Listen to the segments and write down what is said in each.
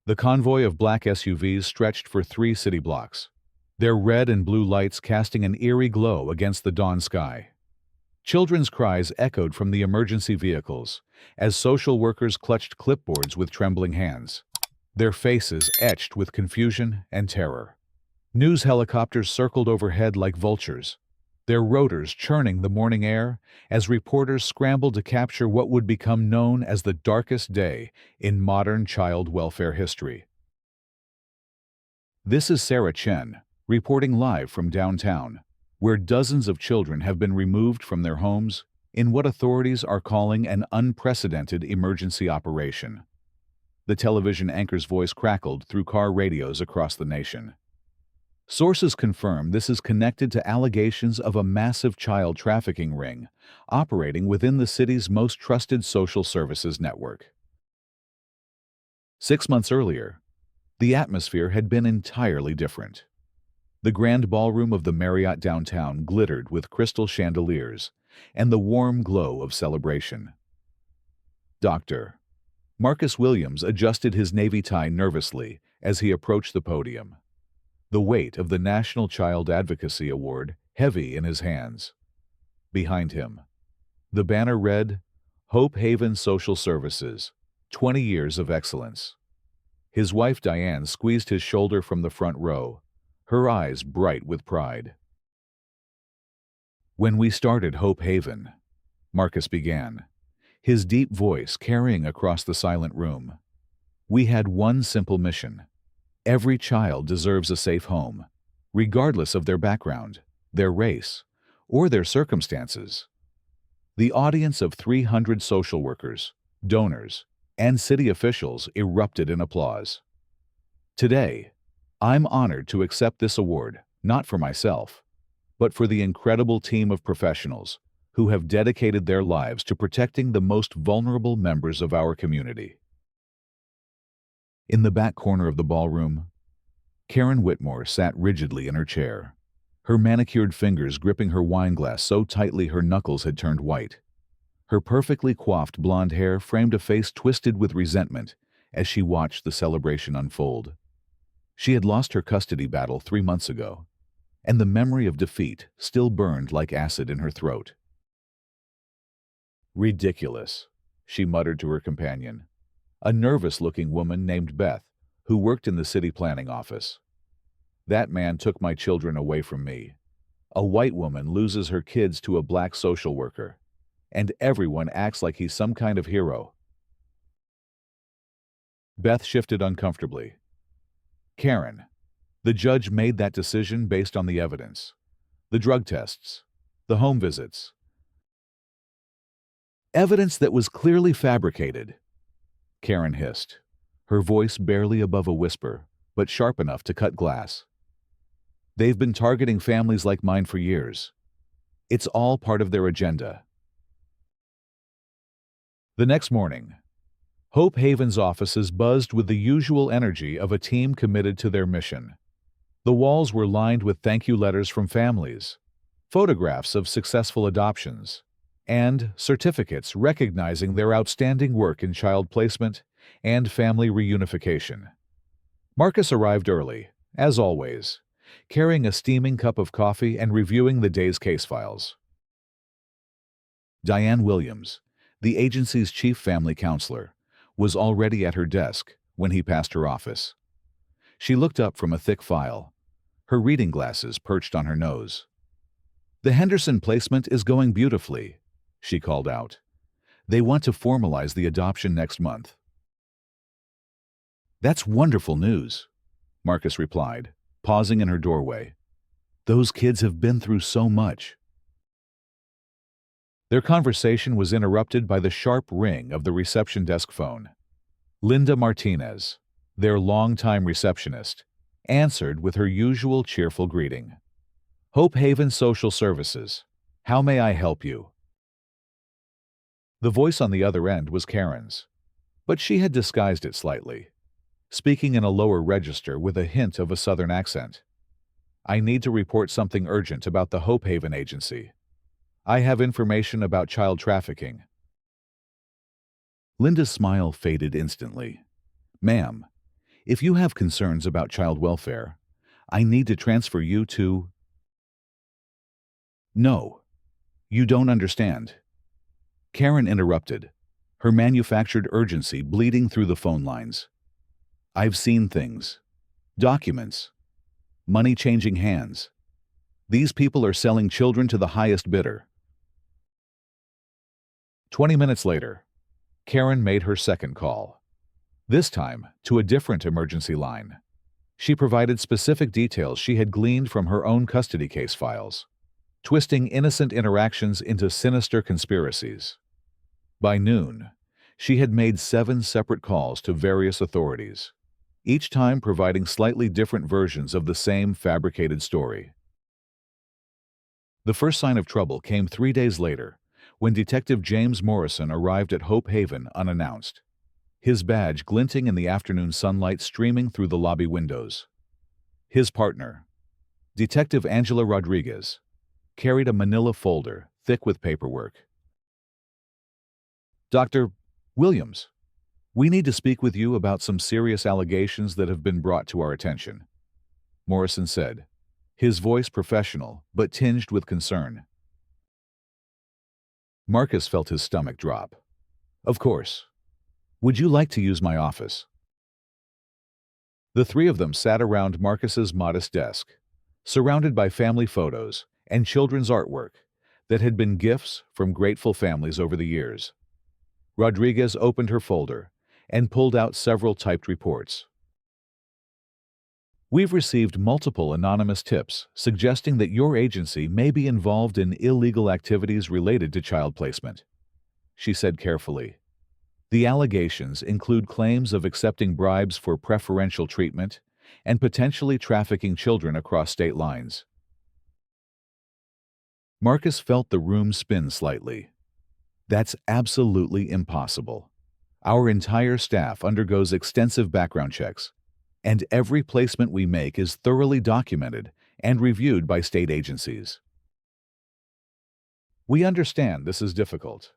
The convoy of black SUVs stretched for 3 city blocks, their red and blue lights casting an eerie glow against the dawn sky. Children's cries echoed from the emergency vehicles as social workers clutched clipboards with trembling hands, their faces etched with confusion and terror. News helicopters circled overhead like vultures, their rotors churning the morning air as reporters scrambled to capture what would become known as the darkest day in modern child welfare history. This is Sarah Chen, reporting live from downtown, where dozens of children have been removed from their homes in what authorities are calling an unprecedented emergency operation. The television anchor's voice crackled through car radios across the nation. Sources confirm this is connected to allegations of a massive child trafficking ring operating within the city's most trusted social services network. 6 months earlier, the atmosphere had been entirely different. The grand ballroom of the Marriott downtown glittered with crystal chandeliers and the warm glow of celebration. Dr. Marcus Williams adjusted his navy tie nervously as he approached the podium, the weight of the National Child Advocacy Award heavy in his hands. Behind him, the banner read, "Hope Haven Social Services, 20 Years of Excellence." His wife Diane squeezed his shoulder from the front row, her eyes bright with pride. "When we started Hope Haven," Marcus began, his deep voice carrying across the silent room, "we had one simple mission. Every child deserves a safe home, regardless of their background, their race, or their circumstances." The audience of 300 social workers, donors, and city officials erupted in applause. Today, I'm honored to accept this award, not for myself, but for the incredible team of professionals who have dedicated their lives to protecting the most vulnerable members of our community. In the back corner of the ballroom, Karen Whitmore sat rigidly in her chair, her manicured fingers gripping her wine glass so tightly her knuckles had turned white. Her perfectly coiffed blonde hair framed a face twisted with resentment as she watched the celebration unfold. She had lost her custody battle 3 months ago, and the memory of defeat still burned like acid in her throat. "Ridiculous," she muttered to her companion, a nervous-looking woman named Beth, who worked in the city planning office. "That man took my children away from me. A white woman loses her kids to a black social worker, and everyone acts like he's some kind of hero." Beth shifted uncomfortably. "Karen, the judge made that decision based on the evidence. The drug tests, the home visits. Evidence that was clearly fabricated," Karen hissed, her voice barely above a whisper, but sharp enough to cut glass. "They've been targeting families like mine for years. It's all part of their agenda." The next morning, Hope Haven's offices buzzed with the usual energy of a team committed to their mission. The walls were lined with thank you letters from families, photographs of successful adoptions, and certificates recognizing their outstanding work in child placement and family reunification. Marcus arrived early, as always, carrying a steaming cup of coffee and reviewing the day's case files. Diane Williams, the agency's chief family counselor, was already at her desk when he passed her office. She looked up from a thick file, her reading glasses perched on her nose. "The Henderson placement is going beautifully," she called out. "They want to formalize the adoption next month." "That's wonderful news," Marcus replied, pausing in her doorway. "Those kids have been through so much." Their conversation was interrupted by the sharp ring of the reception desk phone. Linda Martinez, their longtime receptionist, answered with her usual cheerful greeting. "Hope Haven Social Services. How may I help you?" The voice on the other end was Karen's, but she had disguised it slightly, speaking in a lower register with a hint of a southern accent. "I need to report something urgent about the Hope Haven agency. I have information about child trafficking." Linda's smile faded instantly. "Ma'am, If you have concerns about child welfare, I need to transfer you to... No, you don't understand. Karen interrupted, her manufactured urgency bleeding through the phone lines. I've seen things. Documents. Money changing hands. These people are selling children to the highest bidder. 20 minutes later, Karen made her second call. This time, to a different emergency line. She provided specific details she had gleaned from her own custody case files, twisting innocent interactions into sinister conspiracies. By noon, she had made 7 separate calls to various authorities, each time providing slightly different versions of the same fabricated story. The first sign of trouble came 3 days later, when Detective James Morrison arrived at Hope Haven unannounced, his badge glinting in the afternoon sunlight streaming through the lobby windows. His partner, Detective Angela Rodriguez, carried a manila folder thick with paperwork. Dr. Williams, we need to speak with you about some serious allegations that have been brought to our attention, Morrison said, his voice professional but tinged with concern. Marcus felt his stomach drop. Of course. Would you like to use my office? The three of them sat around Marcus's modest desk, surrounded by family photos and children's artwork that had been gifts from grateful families over the years. Rodriguez opened her folder and pulled out several typed reports. We've received multiple anonymous tips suggesting that your agency may be involved in illegal activities related to child placement, she said carefully. The allegations include claims of accepting bribes for preferential treatment and potentially trafficking children across state lines. Marcus felt the room spin slightly. That's absolutely impossible. Our entire staff undergoes extensive background checks, and every placement we make is thoroughly documented and reviewed by state agencies. We understand this is difficult,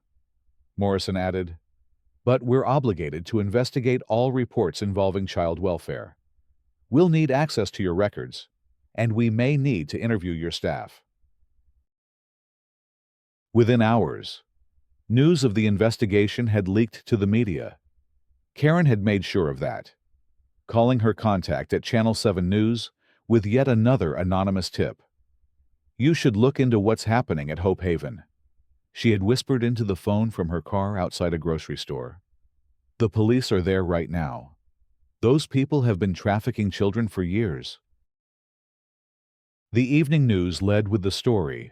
Morrison added, but we're obligated to investigate all reports involving child welfare. We'll need access to your records, and we may need to interview your staff. Within hours, news of the investigation had leaked to the media. Karen had made sure of that, calling her contact at Channel 7 News with yet another anonymous tip. You should look into what's happening at Hope Haven, she had whispered into the phone from her car outside a grocery store. The police are there right now. Those people have been trafficking children for years. The evening news led with the story.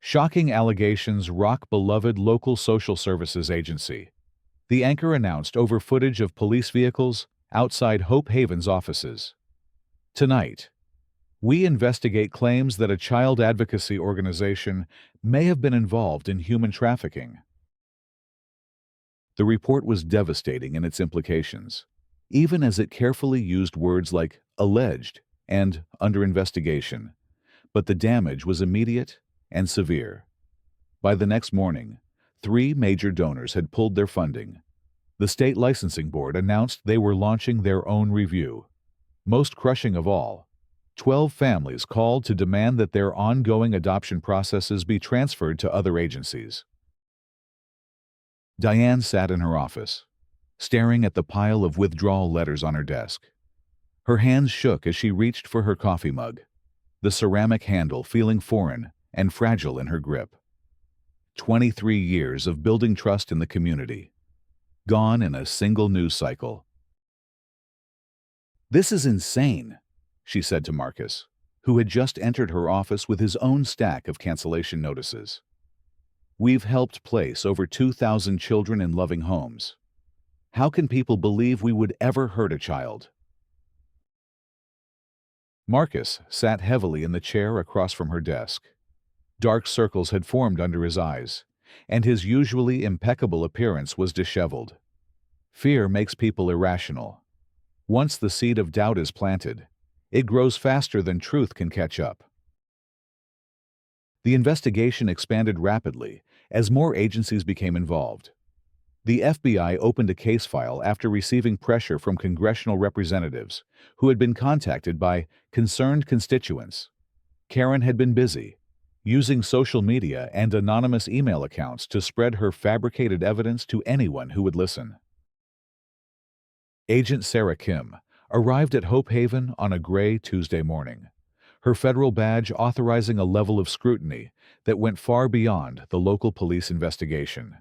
Shocking allegations rock beloved local social services agency. The anchor announced over footage of police vehicles outside Hope Haven's offices. Tonight, we investigate claims that a child advocacy organization may have been involved in human trafficking. The report was devastating in its implications, even as it carefully used words like alleged and under investigation, but the damage was immediate and severe. By the next morning, 3 major donors had pulled their funding. The state licensing board announced they were launching their own review. Most crushing of all, 12 families called to demand that their ongoing adoption processes be transferred to other agencies. Diane sat in her office, staring at the pile of withdrawal letters on her desk. Her hands shook as she reached for her coffee mug, the ceramic handle feeling foreign and fragile in her grip. 23 years of building trust in the community, gone in a single news cycle. This is insane, she said to Marcus, who had just entered her office with his own stack of cancellation notices. We've helped place over 2,000 children in loving homes. How can people believe we would ever hurt a child? Marcus sat heavily in the chair across from her desk. Dark circles had formed under his eyes, and his usually impeccable appearance was disheveled. Fear makes people irrational. Once the seed of doubt is planted, it grows faster than truth can catch up. The investigation expanded rapidly as more agencies became involved. The FBI opened a case file after receiving pressure from congressional representatives who had been contacted by concerned constituents. Karen had been busy, using social media and anonymous email accounts to spread her fabricated evidence to anyone who would listen. Agent Sarah Kim arrived at Hope Haven on a gray Tuesday morning, her federal badge authorizing a level of scrutiny that went far beyond the local police investigation.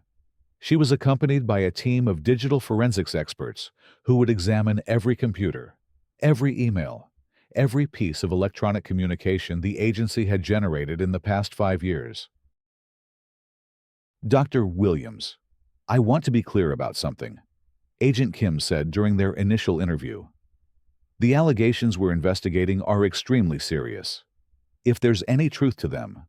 She was accompanied by a team of digital forensics experts who would examine every computer, every email, every piece of electronic communication the agency had generated in the past 5 years. Dr. Williams, I want to be clear about something, Agent Kim said during their initial interview. The allegations we're investigating are extremely serious. If there's any truth to them,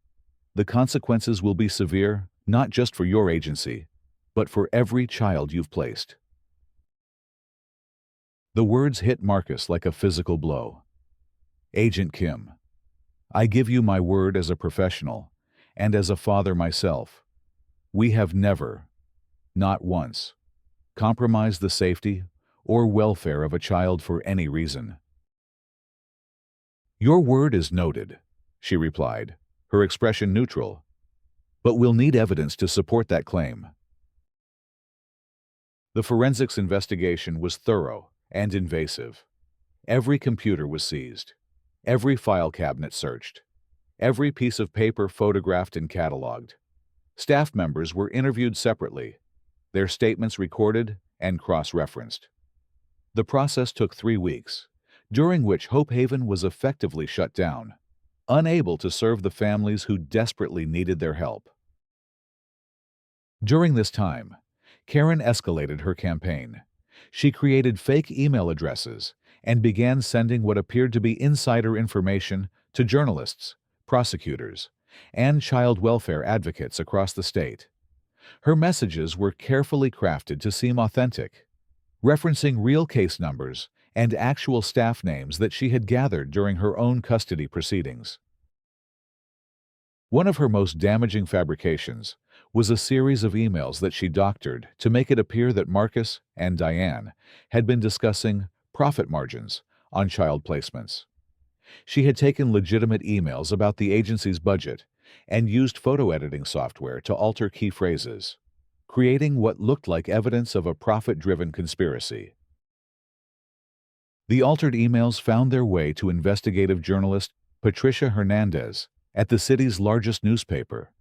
the consequences will be severe, not just for your agency, but for every child you've placed. The words hit Marcus like a physical blow. Agent Kim, I give you my word as a professional, and as a father myself, we have never, not once, compromised the safety or welfare of a child for any reason. Your word is noted, she replied, her expression neutral, but we'll need evidence to support that claim. The forensics investigation was thorough and invasive. Every computer was seized, every file cabinet searched, every piece of paper photographed and cataloged. Staff members were interviewed separately, their statements recorded and cross-referenced. The process took 3 weeks, during which Hope Haven was effectively shut down, unable to serve the families who desperately needed their help. During this time, Karen escalated her campaign. She created fake email addresses and began sending what appeared to be insider information to journalists, prosecutors, and child welfare advocates across the state. Her messages were carefully crafted to seem authentic, referencing real case numbers and actual staff names that she had gathered during her own custody proceedings. One of her most damaging fabrications was a series of emails that she doctored to make it appear that Marcus and Diane had been discussing profit margins on child placements. She had taken legitimate emails about the agency's budget and used photo editing software to alter key phrases, creating what looked like evidence of a profit-driven conspiracy. The altered emails found their way to investigative journalist Patricia Hernandez at the city's largest newspaper.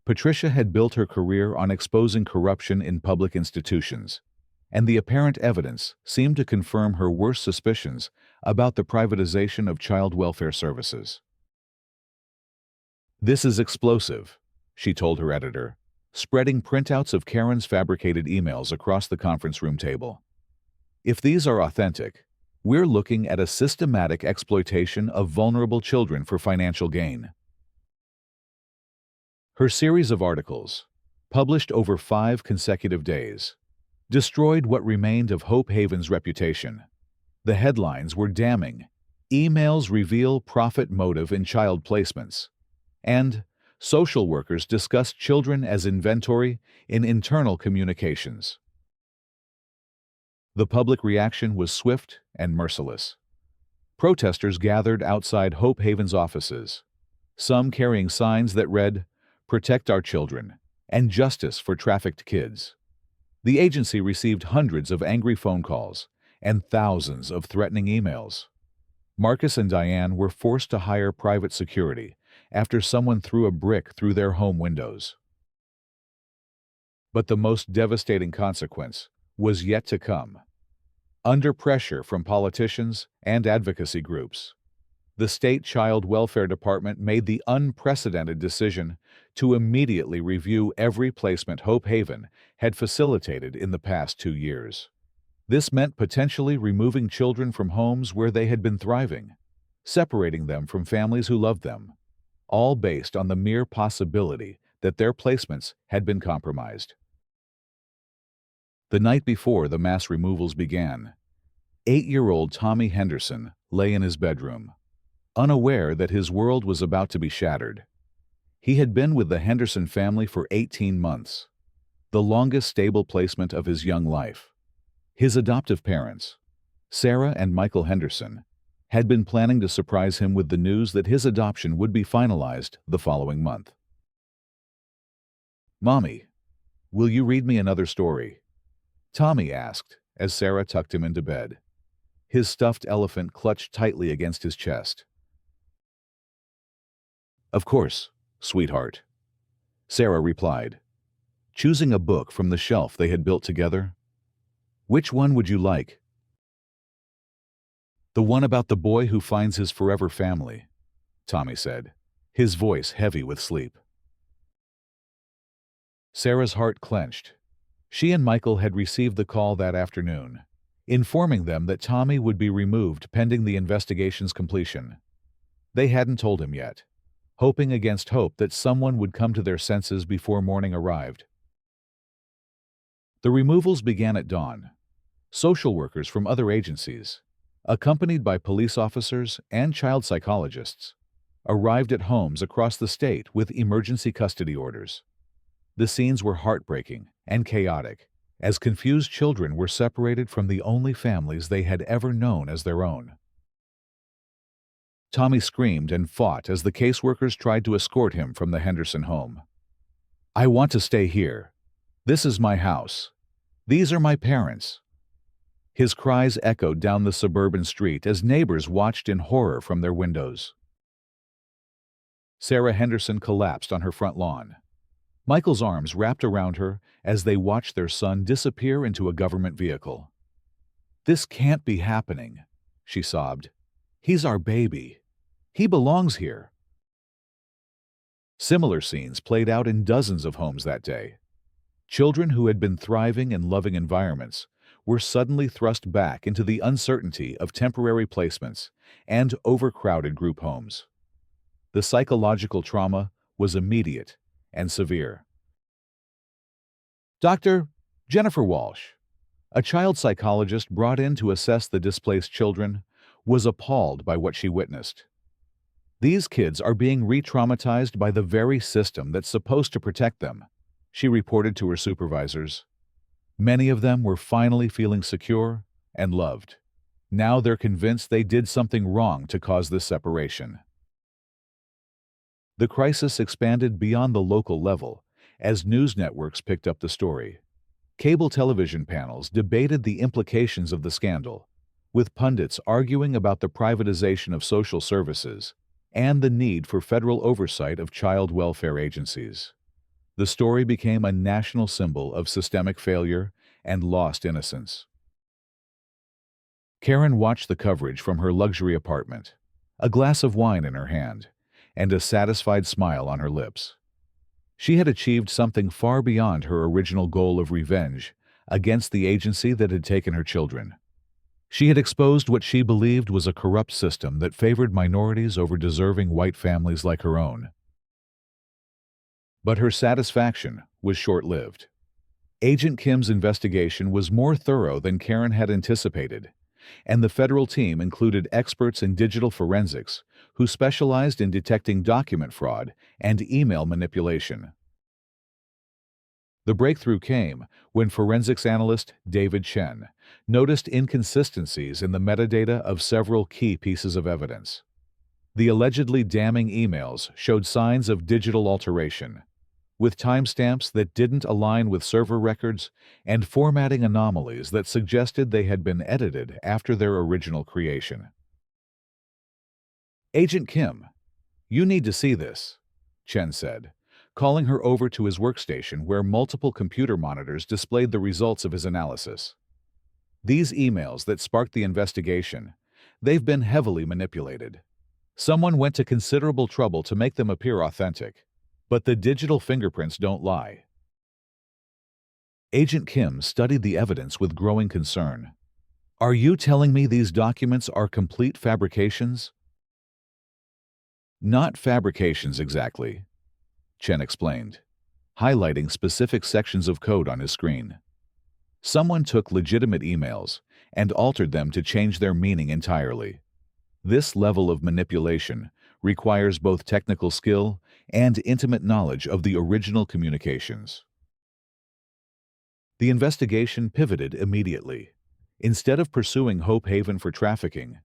Patricia had built her career on exposing corruption in public institutions, and the apparent evidence seemed to confirm her worst suspicions about the privatization of child welfare services. This is explosive, she told her editor, spreading printouts of Karen's fabricated emails across the conference room table. If these are authentic, we're looking at a systematic exploitation of vulnerable children for financial gain. Her series of articles, published over 5 consecutive days, destroyed what remained of Hope Haven's reputation. The headlines were damning. Emails reveal profit motive in child placements. And social workers discussed children as inventory in internal communications. The public reaction was swift and merciless. Protesters gathered outside Hope Haven's offices, some carrying signs that read, "Protect our children," and "Justice for trafficked kids." The agency received hundreds of angry phone calls and thousands of threatening emails. Marcus and Diane were forced to hire private security after someone threw a brick through their home windows. But the most devastating consequence was yet to come. Under pressure from politicians and advocacy groups, the State Child Welfare Department made the unprecedented decision to immediately review every placement Hope Haven had facilitated in the past 2 years. This meant potentially removing children from homes where they had been thriving, separating them from families who loved them, all based on the mere possibility that their placements had been compromised. The night before the mass removals began, 8-year-old Tommy Henderson lay in his bedroom, unaware that his world was about to be shattered. He had been with the Henderson family for 18 months. the longest stable placement of his young life. His adoptive parents, Sarah and Michael Henderson, had been planning to surprise him with the news that his adoption would be finalized the following month. "Mommy, will you read me another story?" Tommy asked as Sarah tucked him into bed. His stuffed elephant clutched tightly against his chest. "Of course, sweetheart," Sarah replied, choosing a book from the shelf they had built together. "Which one would you like?" "The one about the boy who finds his forever family," Tommy said, his voice heavy with sleep. Sarah's heart clenched. She and Michael had received the call that afternoon, informing them that Tommy would be removed pending the investigation's completion. They hadn't told him yet, hoping against hope that someone would come to their senses before morning arrived. The removals began at dawn. Social workers from other agencies, accompanied by police officers and child psychologists, arrived at homes across the state with emergency custody orders. The scenes were heartbreaking and chaotic, as confused children were separated from the only families they had ever known as their own. Tommy screamed and fought as the caseworkers tried to escort him from the Henderson home. "I want to stay here. This is my house. These are my parents." His cries echoed down the suburban street as neighbors watched in horror from their windows. Sarah Henderson collapsed on her front lawn. Michael's arms wrapped around her as they watched their son disappear into a government vehicle. "This can't be happening," she sobbed. "He's our baby. He belongs here." Similar scenes played out in dozens of homes that day. Children who had been thriving in loving environments were suddenly thrust back into the uncertainty of temporary placements and overcrowded group homes. The psychological trauma was immediate and severe. Dr. Jennifer Walsh, a child psychologist brought in to assess the displaced children, was appalled by what she witnessed. "These kids are being re-traumatized by the very system that's supposed to protect them," she reported to her supervisors. Many of them were finally feeling secure and loved. Now they're convinced they did something wrong to cause this separation. The crisis expanded beyond the local level as news networks picked up the story. Cable television panels debated the implications of the scandal, with pundits arguing about the privatization of social services and the need for federal oversight of child welfare agencies. The story became a national symbol of systemic failure and lost innocence. Karen watched the coverage from her luxury apartment, a glass of wine in her hand, and a satisfied smile on her lips. She had achieved something far beyond her original goal of revenge against the agency that had taken her children. She had exposed what she believed was a corrupt system that favored minorities over deserving white families like her own. But her satisfaction was short-lived. Agent Kim's investigation was more thorough than Karen had anticipated, and the federal team included experts in digital forensics who specialized in detecting document fraud and email manipulation. The breakthrough came when forensics analyst David Chen noticed inconsistencies in the metadata of several key pieces of evidence. The allegedly damning emails showed signs of digital alteration, with timestamps that didn't align with server records and formatting anomalies that suggested they had been edited after their original creation. "Agent Kim, you need to see this," Chen said, calling her over to his workstation where multiple computer monitors displayed the results of his analysis. "These emails that sparked the investigation, they've been heavily manipulated. Someone went to considerable trouble to make them appear authentic, but the digital fingerprints don't lie." Agent Kim studied the evidence with growing concern. "Are you telling me these documents are complete fabrications?" "Not fabrications exactly," Chen explained, highlighting specific sections of code on his screen. "Someone took legitimate emails and altered them to change their meaning entirely. This level of manipulation requires both technical skill and intimate knowledge of the original communications." The investigation pivoted immediately. Instead of pursuing Hope Haven for trafficking,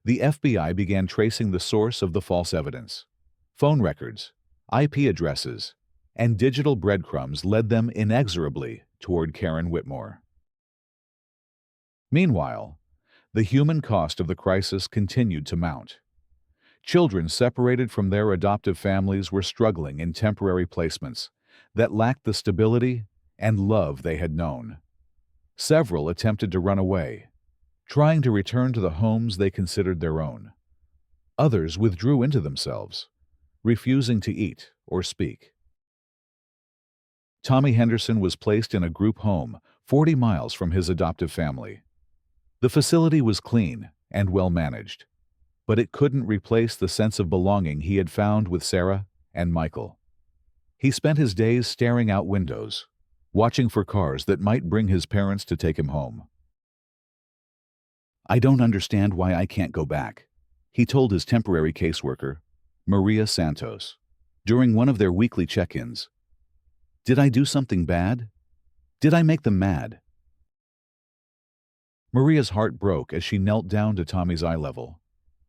the FBI began tracing the source of the false evidence. Phone records, IP addresses, and digital breadcrumbs led them inexorably toward Karen Whitmore. Meanwhile, the human cost of the crisis continued to mount. Children separated from their adoptive families were struggling in temporary placements that lacked the stability and love they had known. Several attempted to run away, trying to return to the homes they considered their own. Others withdrew into themselves, refusing to eat or speak. Tommy Henderson was placed in a group home 40 miles from his adoptive family. The facility was clean and well managed, but it couldn't replace the sense of belonging he had found with Sarah and Michael. He spent his days staring out windows, watching for cars that might bring his parents to take him home. "I don't understand why I can't go back," he told his temporary caseworker, Maria Santos, during one of their weekly check-ins. "Did I do something bad? Did I make them mad?" Maria's heart broke as she knelt down to Tommy's eye level.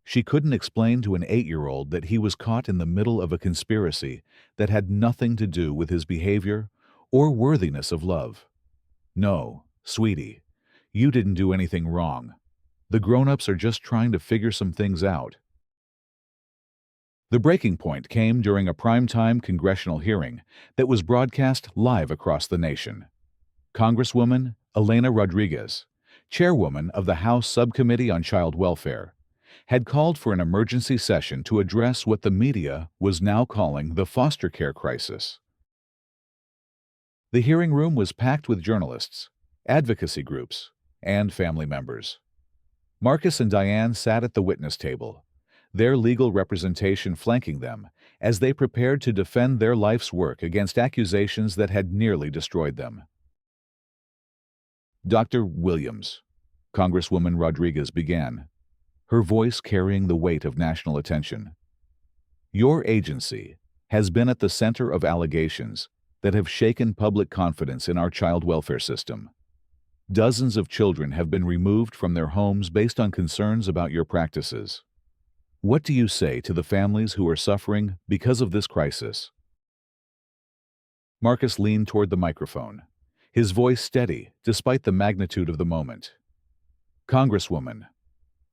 She couldn't explain to an 8-year-old that he was caught in the middle of a conspiracy that had nothing to do with his behavior or worthiness of love. "No, sweetie, you didn't do anything wrong. The grown-ups are just trying to figure some things out." The breaking point came during a primetime congressional hearing that was broadcast live across the nation. Congresswoman Elena Rodriguez, chairwoman of the House Subcommittee on Child Welfare, had called for an emergency session to address what the media was now calling the foster care crisis. The hearing room was packed with journalists, advocacy groups, and family members. Marcus and Diane sat at the witness table, their legal representation flanking them as they prepared to defend their life's work against accusations that had nearly destroyed them. "Dr. Williams," Congresswoman Rodriguez began, her voice carrying the weight of national attention, "your agency has been at the center of allegations that have shaken public confidence in our child welfare system. Dozens of children have been removed from their homes based on concerns about your practices. What do you say to the families who are suffering because of this crisis?" Marcus leaned toward the microphone, his voice steady despite the magnitude of the moment. "Congresswoman,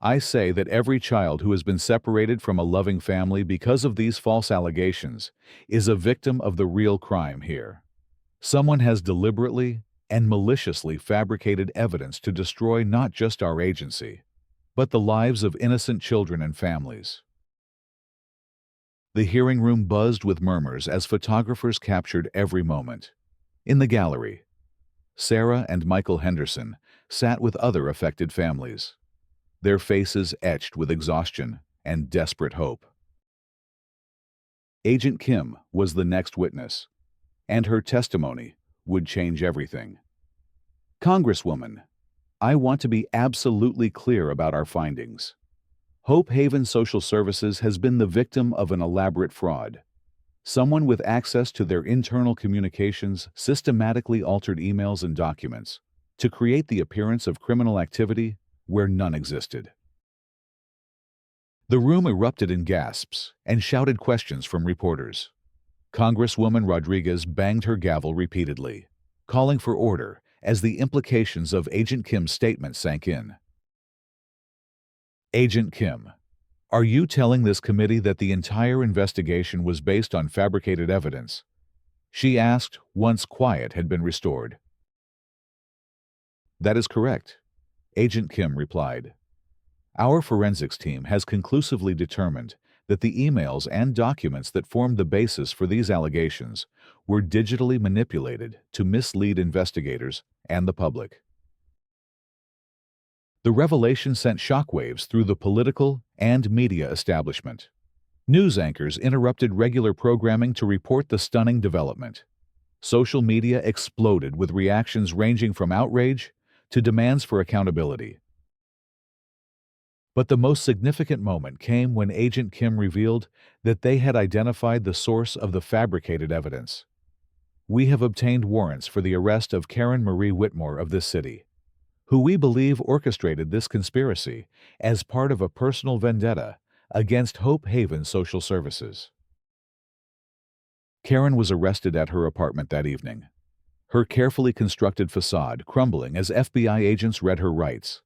I say that every child who has been separated from a loving family because of these false allegations is a victim of the real crime here. Someone has deliberately and maliciously fabricated evidence to destroy not just our agency, but the lives of innocent children and families." The hearing room buzzed with murmurs as photographers captured every moment. In the gallery, Sarah and Michael Henderson sat with other affected families, their faces etched with exhaustion and desperate hope. Agent Kim was the next witness, and her testimony would change everything. "Congresswoman, I want to be absolutely clear about our findings. Hope Haven Social Services has been the victim of an elaborate fraud. Someone with access to their internal communications systematically altered emails and documents to create the appearance of criminal activity where none existed." The room erupted in gasps and shouted questions from reporters. Congresswoman Rodriguez banged her gavel repeatedly, calling for order as the implications of Agent Kim's statement sank in. "Agent Kim, are you telling this committee that the entire investigation was based on fabricated evidence?" she asked once quiet had been restored. "That is correct," Agent Kim replied. "Our forensics team has conclusively determined that the emails and documents that formed the basis for these allegations were digitally manipulated to mislead investigators and the public." The revelation sent shockwaves through the political and media establishment. News anchors interrupted regular programming to report the stunning development. Social media exploded with reactions ranging from outrage to demands for accountability. But the most significant moment came when Agent Kim revealed that they had identified the source of the fabricated evidence. We have obtained warrants for the arrest of Karen Marie Whitmore of this city, who we believe orchestrated this conspiracy as part of a personal vendetta against Hope Haven Social Services. Karen was arrested at her apartment that evening, her carefully constructed facade crumbling as FBI agents read her rights.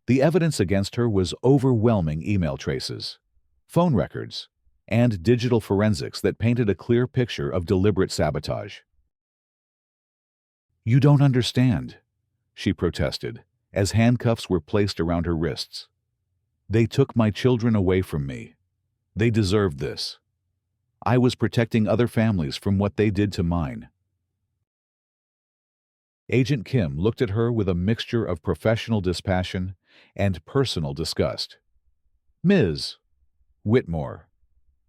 The evidence against her was overwhelming: email traces, phone records, and digital forensics that painted a clear picture of deliberate sabotage. "You don't understand," she protested, as handcuffs were placed around her wrists. "They took my children away from me. They deserved this. I was protecting other families from what they did to mine." Agent Kim looked at her with a mixture of professional dispassion and personal disgust. "Ms. Whitmore,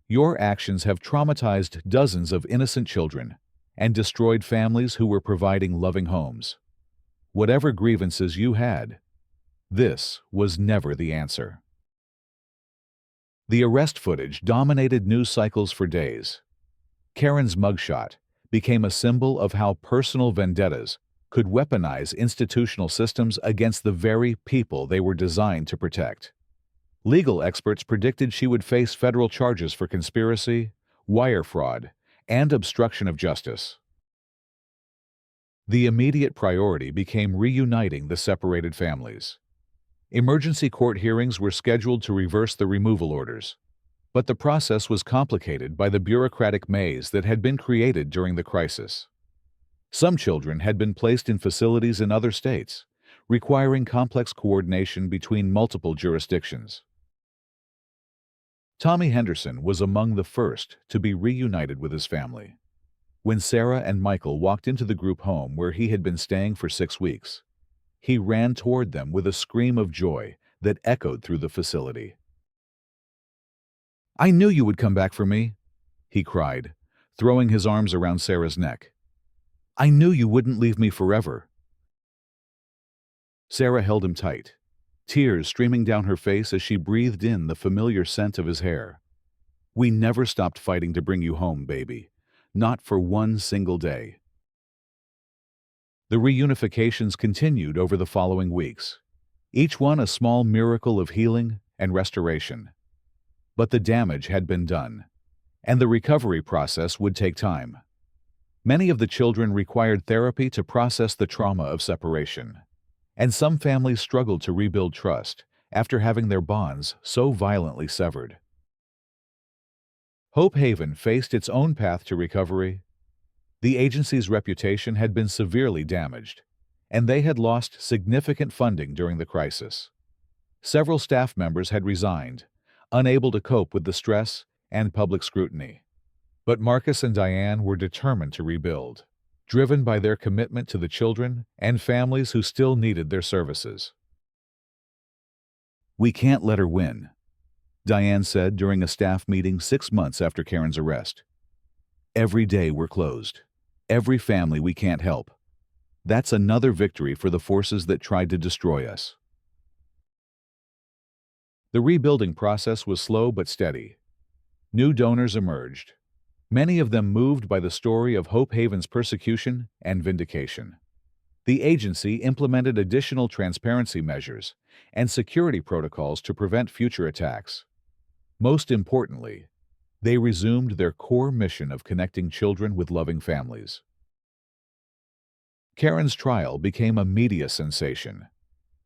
your actions have traumatized dozens of innocent children and destroyed families who were providing loving homes. Whatever grievances you had, this was never the answer." The arrest footage dominated news cycles for days. Karen's mugshot became a symbol of how personal vendettas could weaponize institutional systems against the very people they were designed to protect. Legal experts predicted she would face federal charges for conspiracy, wire fraud, and obstruction of justice. The immediate priority became reuniting the separated families. Emergency court hearings were scheduled to reverse the removal orders, but the process was complicated by the bureaucratic maze that had been created during the crisis. Some children had been placed in facilities in other states, requiring complex coordination between multiple jurisdictions. Tommy Henderson was among the first to be reunited with his family. When Sarah and Michael walked into the group home where he had been staying for 6 weeks, he ran toward them with a scream of joy that echoed through the facility. "I knew you would come back for me," he cried, throwing his arms around Sarah's neck. "I knew you wouldn't leave me forever." Sarah held him tight, tears streaming down her face as she breathed in the familiar scent of his hair. "We never stopped fighting to bring you home, baby. Not for one single day." The reunifications continued over the following weeks, each one a small miracle of healing and restoration. But the damage had been done, and the recovery process would take time. Many of the children required therapy to process the trauma of separation, and some families struggled to rebuild trust after having their bonds so violently severed. Hope Haven faced its own path to recovery. The agency's reputation had been severely damaged, and they had lost significant funding during the crisis. Several staff members had resigned, unable to cope with the stress and public scrutiny. But Marcus and Diane were determined to rebuild, driven by their commitment to the children and families who still needed their services. "We can't let her win," Diane said during a staff meeting 6 months after Karen's arrest. "Every day we're closed. Every family we can't help. That's another victory for the forces that tried to destroy us." The rebuilding process was slow but steady. New donors emerged, many of them moved by the story of Hope Haven's persecution and vindication. The agency implemented additional transparency measures and security protocols to prevent future attacks. Most importantly, they resumed their core mission of connecting children with loving families. Karen's trial became a media sensation,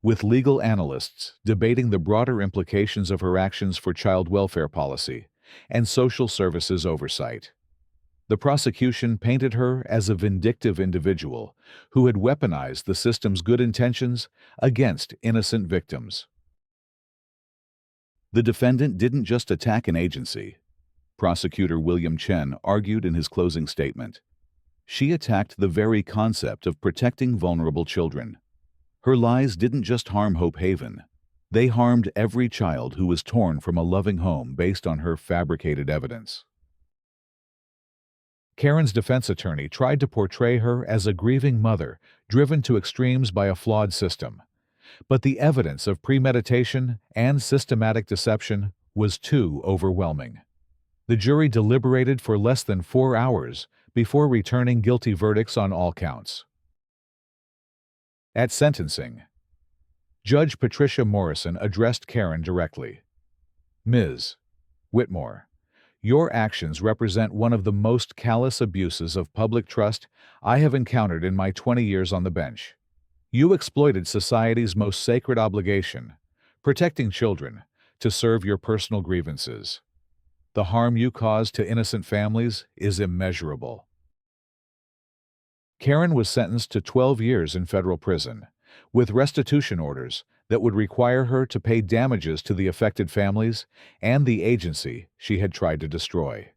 with legal analysts debating the broader implications of her actions for child welfare policy and social services oversight. The prosecution painted her as a vindictive individual who had weaponized the system's good intentions against innocent victims. The defendant didn't just attack an agency, Prosecutor William Chen argued in his closing statement. She attacked the very concept of protecting vulnerable children. Her lies didn't just harm Hope Haven. They harmed every child who was torn from a loving home based on her fabricated evidence. Karen's defense attorney tried to portray her as a grieving mother driven to extremes by a flawed system, but the evidence of premeditation and systematic deception was too overwhelming. The jury deliberated for less than 4 hours before returning guilty verdicts on all counts. At sentencing, Judge Patricia Morrison addressed Karen directly. Ms. Whitmore, your actions represent one of the most callous abuses of public trust I have encountered in my 20 years on the bench. You exploited society's most sacred obligation, protecting children, to serve your personal grievances. The harm you caused to innocent families is immeasurable. Karen was sentenced to 12 years in federal prison, with restitution orders that would require her to pay damages to the affected families and the agency she had tried to destroy.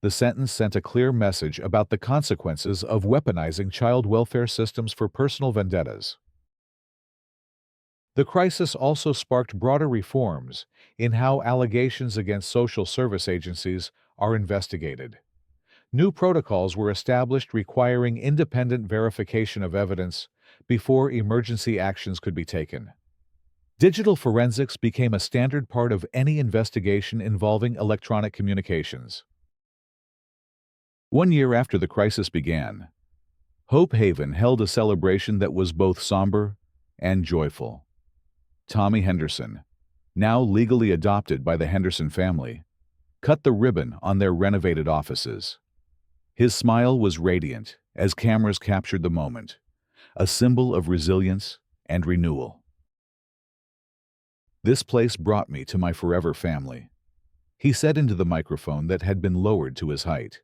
The sentence sent a clear message about the consequences of weaponizing child welfare systems for personal vendettas. The crisis also sparked broader reforms in how allegations against social service agencies are investigated. New protocols were established requiring independent verification of evidence before emergency actions could be taken. Digital forensics became a standard part of any investigation involving electronic communications. 1 year after the crisis began, Hope Haven held a celebration that was both somber and joyful. Tommy Henderson, now legally adopted by the Henderson family, cut the ribbon on their renovated offices. His smile was radiant as cameras captured the moment, a symbol of resilience and renewal. "This place brought me to my forever family," he said into the microphone that had been lowered to his height.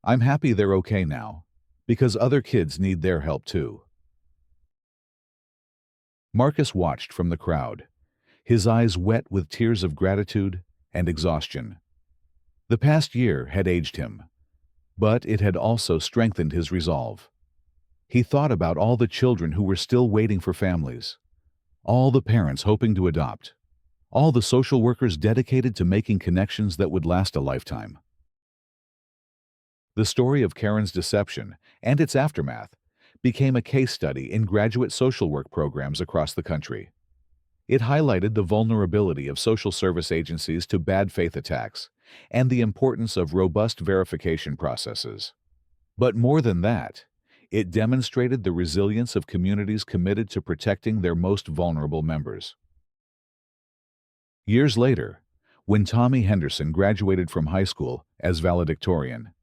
"I'm happy they're okay now, because other kids need their help too." Marcus watched from the crowd, his eyes wet with tears of gratitude and exhaustion. The past year had aged him, but it had also strengthened his resolve. He thought about all the children who were still waiting for families, all the parents hoping to adopt, all the social workers dedicated to making connections that would last a lifetime. The story of Karen's deception and its aftermath became a case study in graduate social work programs across the country. It highlighted the vulnerability of social service agencies to bad faith attacks and the importance of robust verification processes. But more than that, it demonstrated the resilience of communities committed to protecting their most vulnerable members. Years later, when Tommy Henderson graduated from high school as valedictorian,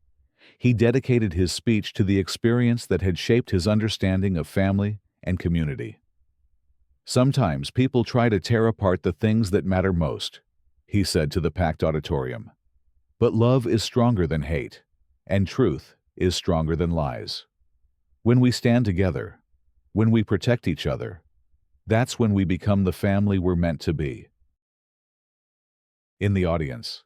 he dedicated his speech to the experience that had shaped his understanding of family and community. "Sometimes people try to tear apart the things that matter most," he said to the packed auditorium. "But love is stronger than hate, and truth is stronger than lies. When we stand together, when we protect each other, that's when we become the family we're meant to be." In the audience,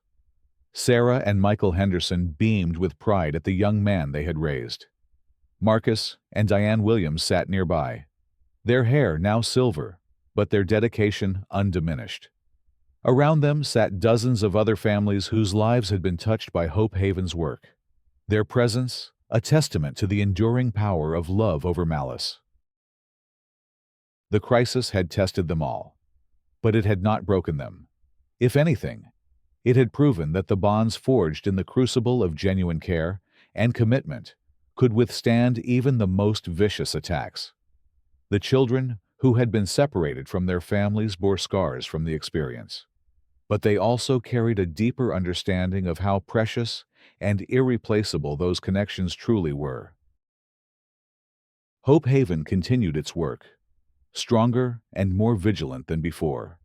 Sarah and Michael Henderson beamed with pride at the young man they had raised. Marcus and Diane Williams sat nearby, their hair now silver, but their dedication undiminished. Around them sat dozens of other families whose lives had been touched by Hope Haven's work, their presence a testament to the enduring power of love over malice. The crisis had tested them all, but it had not broken them. If anything, it had proven that the bonds forged in the crucible of genuine care and commitment could withstand even the most vicious attacks. The children who had been separated from their families bore scars from the experience, but they also carried a deeper understanding of how precious and irreplaceable those connections truly were. Hope Haven continued its work, stronger and more vigilant than before.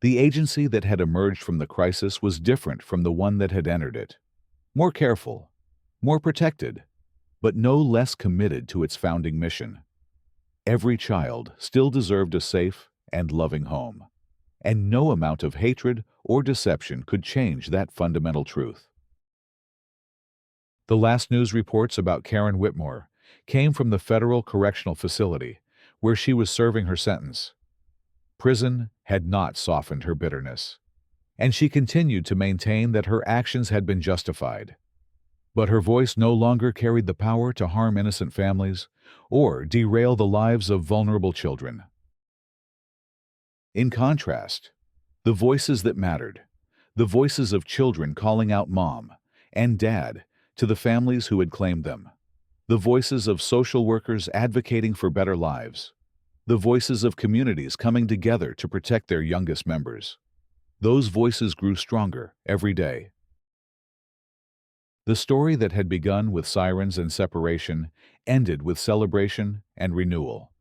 The agency that had emerged from the crisis was different from the one that had entered it. More careful, more protected, but no less committed to its founding mission. Every child still deserved a safe and loving home, and no amount of hatred or deception could change that fundamental truth. The last news reports about Karen Whitmore came from the Federal Correctional Facility, where she was serving her sentence. Prison had not softened her bitterness, and she continued to maintain that her actions had been justified. But her voice no longer carried the power to harm innocent families or derail the lives of vulnerable children. In contrast, the voices that mattered, the voices of children calling out mom and dad to the families who had claimed them. The voices of social workers advocating for better lives. The voices of communities coming together to protect their youngest members. Those voices grew stronger every day. The story that had begun with sirens and separation ended with celebration and renewal,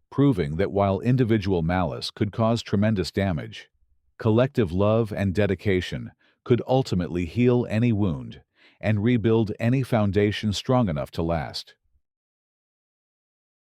proving that while individual malice could cause tremendous damage, collective love and dedication could ultimately heal any wound and rebuild any foundation strong enough to last.